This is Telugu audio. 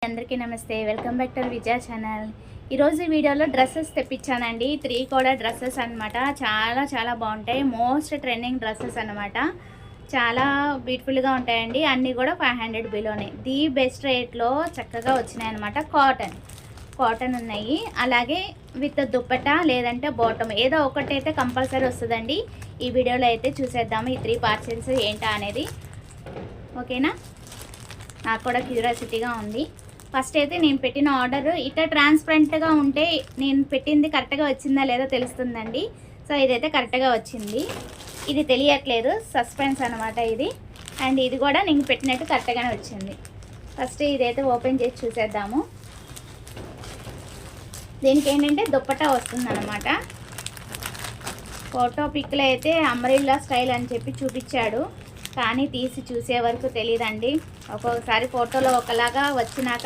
అందరికీ నమస్తే, welcome back to Vijaya channel. ఈరోజు వీడియోలో డ్రెస్సెస్ తెప్పించానండి. 3 కూడా డ్రెస్సెస్ అనమాట. చాలా చాలా బాగుంటాయి. మోస్ట్ ట్రెండింగ్ డ్రెస్సెస్ అనమాట. చాలా బ్యూటిఫుల్గా ఉంటాయండి. అన్నీ కూడా 500 బిలోనే. ది బెస్ట్ రేట్లో చక్కగా వచ్చినాయి అనమాట. కాటన్ ఉన్నాయి. అలాగే విత్ దుప్పటా లేదంటే బాటమ్ ఏదో ఒకటైతే కంపల్సరీ వస్తుందండి. ఈ వీడియోలో అయితే చూసేద్దాము ఈ 3 పార్సెల్స్ ఏంటా అనేది. ఓకేనా, నాకు కూడా క్యూరియాసిటీగా ఉంది. ఫస్ట్ అయితే నేను పెట్టిన ఆర్డర్ ఇట్లా ట్రాన్స్పరెంట్గా ఉంటే నేను పెట్టింది కరెక్ట్గా వచ్చిందా లేదో తెలుస్తుందండి. సో ఇదైతే కరెక్ట్గా వచ్చింది. ఇది తెలియట్లేదు, సస్పెన్స్ అనమాట ఇది. అండ్ ఇది కూడా నేను పెట్టినట్టు కరెక్ట్గానే వచ్చింది. ఫస్ట్ ఇదైతే ఓపెన్ చేసి చూసేద్దాము. దీనికి ఏంటంటే దుప్పటా వస్తుందన్నమాట. ఫోటో పిక్లో అయితే అంబ్రెల్లా స్టైల్ అని చెప్పి చూపించాడు, కానీ తీసి చూసే వరకు తెలియదండి. ఒక్కొక్కసారి ఫోటోలో ఒకలాగా వచ్చినాక